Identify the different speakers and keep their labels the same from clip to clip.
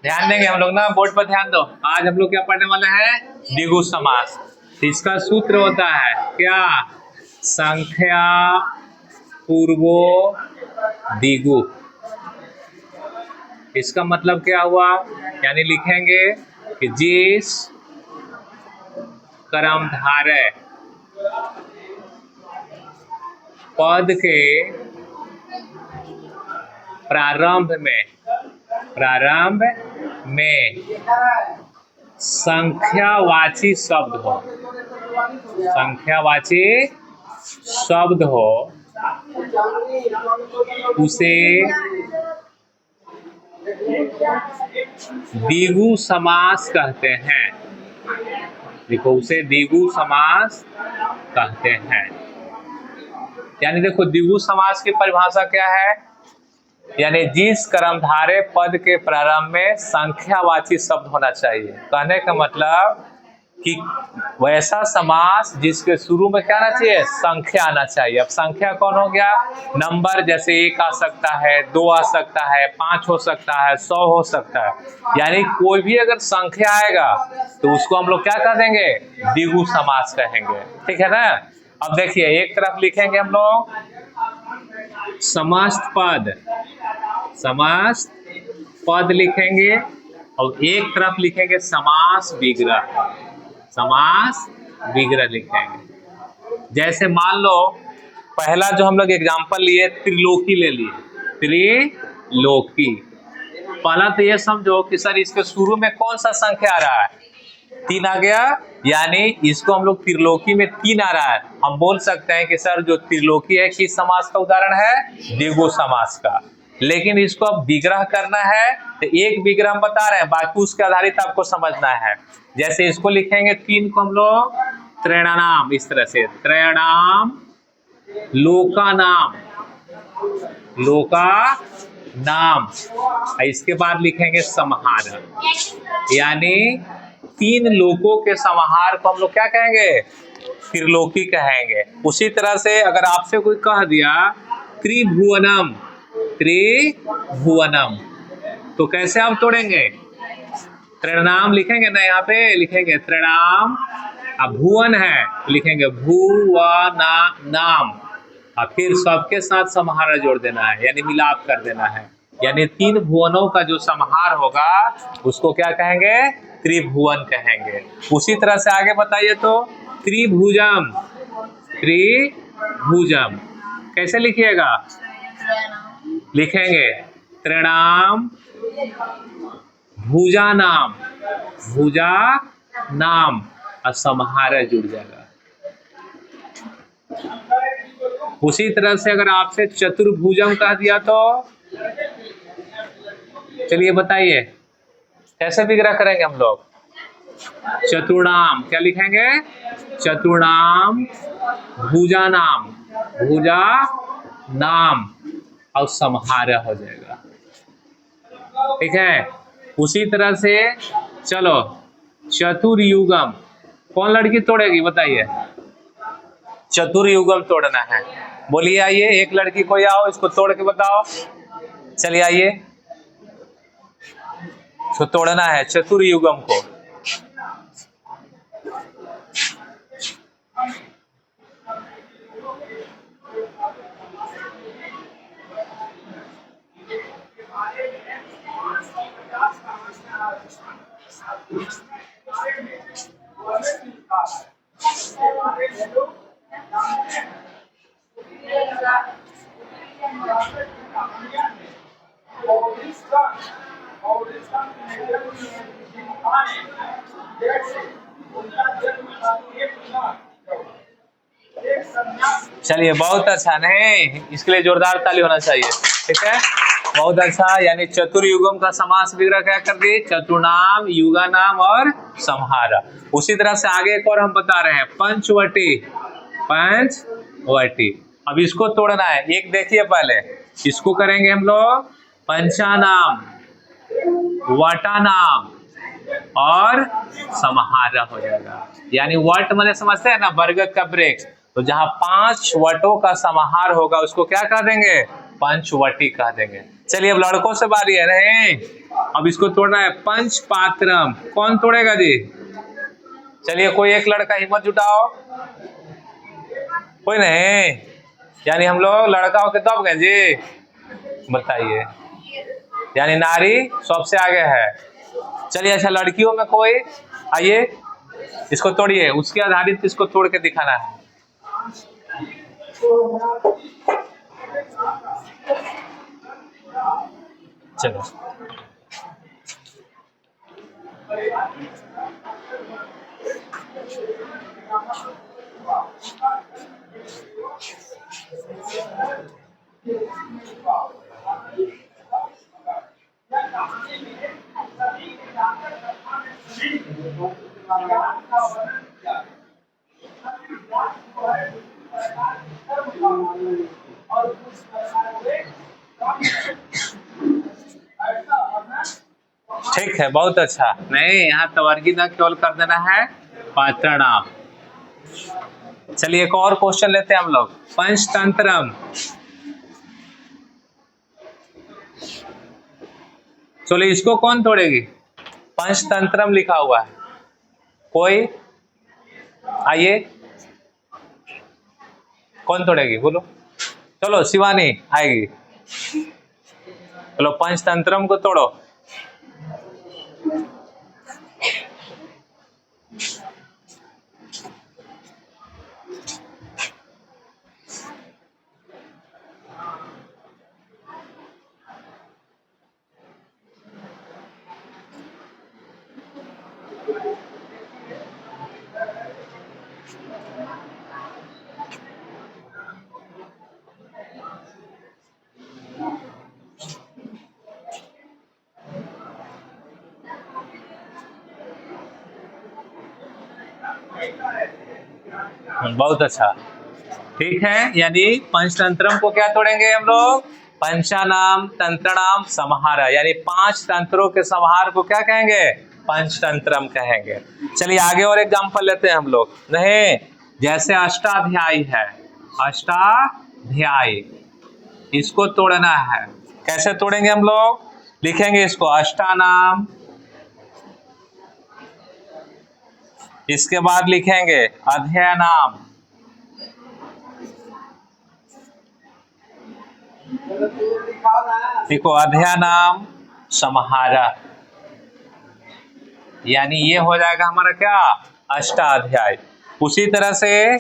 Speaker 1: ध्यान देंगे हम लोग ना, बोर्ड पर ध्यान दो। आज हम लोग क्या पढ़ने वाले हैं? द्विगु समास। इसका सूत्र होता है क्या? संख्या पूर्वो द्विगु। इसका मतलब क्या हुआ? यानी लिखेंगे कि जिस क्रमधारय पद के प्रारंभ में संख्यावाची शब्द हो उसे द्विगु समास कहते हैं। देखो, उसे द्विगु समास कहते हैं। यानी देखो, द्विगु समास की परिभाषा क्या है? यानी जिस कर्मधारय पद के प्रारंभ में संख्यावाची शब्द होना चाहिए। कहने का मतलब कि वैसा समास जिसके शुरू में क्या आना चाहिए? संख्या आना चाहिए। अब संख्या कौन हो गया? नंबर, जैसे 1 आ सकता है, 2 आ सकता है, 5 हो सकता है, 100 हो सकता है। यानी कोई भी अगर संख्या आएगा तो उसको हम लोग क्या कह देंगे? द्विगु समास कहेंगे। ठीक है ना? अब देखिए, एक तरफ लिखेंगे हम लोग समस्त पद लिखेंगे, और एक तरफ लिखेंगे समास विग्रह लिखेंगे। जैसे मान लो, पहला जो हम लोग एग्जांपल लिए, त्रिलोकी ले लिए। त्रिलोकी, पहला तो ये समझो कि सर इसके शुरू में कौन सा संख्या आ रहा है? 3 आ गया, यानी इसको हम लोग त्रिलोकी में 3 आ रहा है। हम बोल सकते हैं कि सर जो त्रिलोकी है किस समास का उदाहरण है? द्विगु समास का। लेकिन इसको अब विग्रह करना है तो एक विग्रह हम बता रहे हैं, बाकी उसके आधारित आपको समझना है। जैसे इसको लिखेंगे 3 को हम लोग त्रैणानाम, इस तरह से त्रैणाम, लोकानाम, इसके बाद लिखेंगे समाहार। यानी 3 लोकों के समाहार को हम लोग क्या कहेंगे? त्रिलोकी कहेंगे। उसी तरह से अगर आपसे कोई कह दिया त्रिभुवनम, तो कैसे आप तोड़ेंगे? त्रिणाम लिखेंगे ना, यहाँ पे लिखेंगे त्रिणाम, अब भुवन है लिखेंगे भुवनानाम, और फिर सबके साथ समाहार जोड़ देना है, यानी मिलाप कर देना है। यानी 3 भुवनों का जो समाहार होगा उसको क्या कहेंगे? त्रिभुवन कहेंगे। उसी तरह से आगे बताइए तो त्रिभुजम कैसे लिखिएगा? लिखेंगे त्रिणाम भुजा नाम, और समाहार जुड़ जाएगा। उसी तरह से अगर आपसे चतुर्भुजम कह दिया तो चलिए बताइए कैसे विग्रह करेंगे हम लोग? चतुर्णाम, क्या लिखेंगे? चतुर्णाम भुजा नाम, और समाहार हो जाएगा। ठीक है। उसी तरह से चलो चतुर्युगम, कौन लड़की तोड़ेगी बताइए? चतुर्युगम तोड़ना है। बोलिए, आइए एक लड़की कोई आओ, इसको तोड़ के बताओ। चलिए आइए, इसको तोड़ना है चतुर्युगम को। चलिए, बहुत अच्छा। नहीं, इसके लिए जोरदार ताली होना चाहिए। ठीक है, बहुत अच्छा। यानी चतुर्युगम का समास विग्रह क्या कर दिए? चतुर्नाम, युगानाम और समाहार। उसी तरह से आगे एक और हम बता रहे हैं, पंचवटी। अब इसको तोड़ना है। एक देखिए, पहले इसको करेंगे हम लोग पंचानाम, वटानाम और समाहार हो जाएगा। यानी वट मैंने समझते हैं ना, बरगद का वृक्ष, तो जहां 5 वटों का समाहार होगा उसको क्या कह देंगे? पंचवटी कह देंगे। चलिए अब लड़कों से बारी है। नहीं, अब इसको तोड़ना है पंच पात्रम। कौन तोड़ेगा जी? चलिए कोई एक लड़का हिम्मत जुटाओ। कोई नहीं, यानी हम लोग लड़का होके दब गए जी? बताइए, यानी नारी सबसे आगे है। चलिए अच्छा, लड़कियों में कोई आइए, इसको तोड़िए, उसके आधारित इसको तोड़ के दिखाना है। चलो ठीक है, बहुत अच्छा। नहीं, यहाँ तवर्गी न केवल कर देना है पात्रनाम। चलिए एक और क्वेश्चन लेते हैं हम लोग। पंचतंत्रम, चलिए इसको कौन तोड़ेगी? पंचतंत्रम लिखा हुआ है, कोई आइए, कौन तोड़ेगी बोलो? चलो शिवानी आएगी। चलो पंचतंत्रम को तोड़ो। बहुत अच्छा, ठीक है। यानी पंचतंत्रम को क्या तोड़ेंगे हम लोग? पंचानाम तंत्रणाम समाहार, यानी 5 तंत्रों के समाहार को क्या कहेंगे? पंचतंत्रम कहेंगे। चलिए आगे और एग्जांपल लेते हैं हम लोग। नहीं, जैसे अष्टाध्यायी है, अष्टाध्यायी, इसको तोड़ना है। कैसे तोड़ेंगे हम लोग? लिखेंगे इसको अष्टानाम, इसके बाद लिखेंगे अध्ययनाम, देखो अध्ययनाम समाहारा, यानी ये हो जाएगा हमारा क्या? अष्टाध्याय। उसी तरह से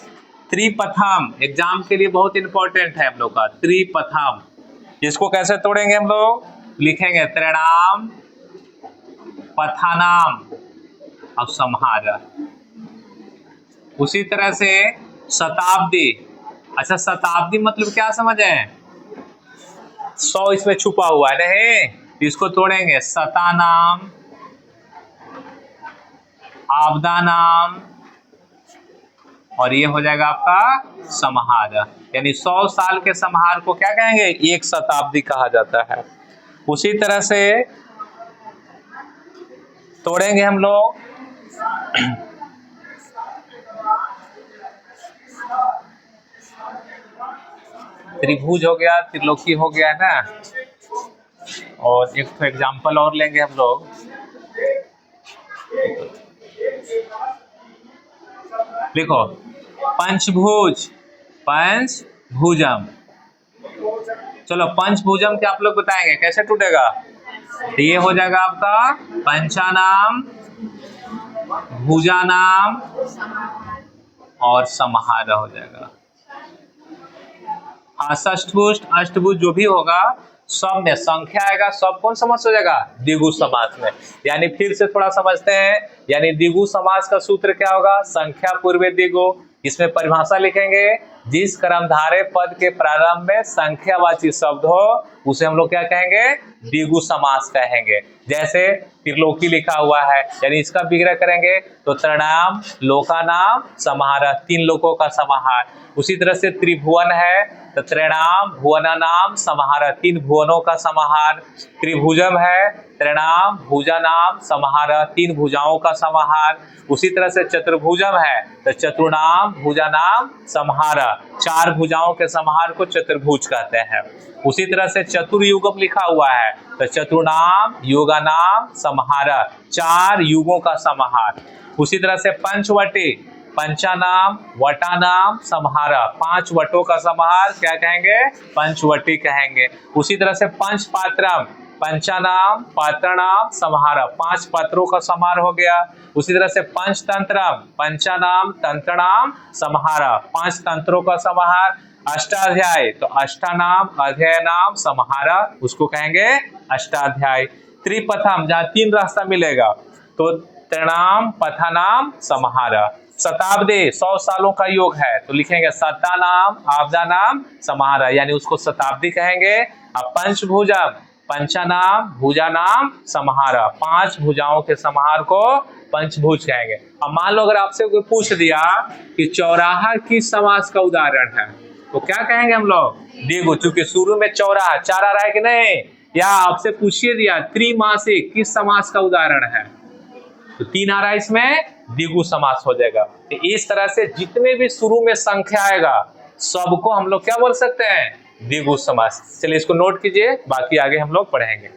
Speaker 1: त्रिपथम, एग्जाम के लिए बहुत इंपॉर्टेंट है हम लोग का त्रिपथम, इसको कैसे तोड़ेंगे हम लोग? लिखेंगे त्रिणाम पथानाम अब समाहारा। उसी तरह से शताब्दी, अच्छा शताब्दी मतलब क्या समझे? 100 इसमें छुपा हुआ है, नहीं, इसको तोड़ेंगे शतानाम आपदानाम, और ये हो जाएगा आपका समाहार। यानी 100 साल के समाहार को क्या कहेंगे? एक शताब्दी कहा जाता है। उसी तरह से तोड़ेंगे हम लोग त्रिभुज हो गया, त्रिलोकी हो गया ना, और एक तो एग्जाम्पल और लेंगे हम लोग। देखो पंचभुज, पंचभुजम, चलो पंचभुजम क्या आप लोग बताएंगे कैसे टूटेगा? तो ये हो जाएगा आपका पंचानाम भुजानाम और समाहार हो जाएगा। हाँ षष्ठभुज अष्टभुज जो भी होगा सब में संख्या आएगा, सब कौन समास हो जाएगा? द्विगु समास में। यानी फिर से थोड़ा समझते हैं, यानी द्विगु समास का सूत्र क्या होगा? संख्या पूर्वे द्विगु। इसमें परिभाषा लिखेंगे, जिस कर्मधारय पद के प्रारंभ में संख्यावाची शब्द हो उसे हम लोग क्या कहेंगे? द्विगु समास कहेंगे। जैसे त्रिलोकी लिखा हुआ है, यानी इसका विग्रह करेंगे तो त्रिणाम लोकानाम समाहार, 3 लोकों का समाहार। उसी तरह से त्रिभुवन है तो त्रिणाम भुवनानाम समाहार, 3 भुवनों का समाहार। त्रिभुजम है, त्रिणाम भुजानाम समाहार, 3 भुजाओं का समाहार। उसी तरह से चतुर्भुजम है तो चतुर्णाम भुजानाम समाहार, 4 भुजाओं के समाहार को चतुर्भुज कहते हैं। उसी तरह से चतुर्युगम लिखा हुआ है, तो चतुर्नाम युगानाम समाहार, 4 युगों का समाहार। उसी तरह से पंचवटी, पंचानाम वटानाम समाहार, 5 वटों का समाहार क्या कहेंगे? पंचवटी कहेंगे। उसी तरह से पंचपात्रम, पंचानाम पात्रनाम समाहार, 5 पात्रों का समाहार हो गया। उसी तरह से पंचतंत्रम, पंचानाम तंत्रनाम समाहार, 5 तंत्रों का समाहार। अष्टाध्याय, तो अष्टानाम अध्ययनाम समाहार, उसको कहेंगे अष्टाध्याय। त्रिपथम, जहाँ 3 रास्ता मिलेगा, तो त्रिणाम पथानाम समाहार। शताब्दी, 100 सालों का योग है, तो लिखेंगे शतानाम आपदानाम समाहार, यानी उसको शताब्दी कहेंगे। अब पंचभुजम, पंचानाम भुजानाम समाहार, 5 भुजाओं के समाहार को पंचभुज कहेंगे। अब मान लो अगर आपसे कोई पूछ दिया कि चौराहा किस समास का उदाहरण है, तो क्या कहेंगे हम लोग? द्विगु, चूंकि शुरू में चौराहा 4 आ रहा है कि नहीं। या आपसे पूछिए दिया त्रिमासिक किस समास का उदाहरण है, तो 3 आ रहा है, इसमें द्विगु समास हो जाएगा। तो इस तरह से जितने भी शुरू में संख्या आएगा सबको हम लोग क्या बोल सकते हैं? द्विगु समास। चलिए इसको नोट कीजिए, बाकी आगे हम लोग पढ़ेंगे।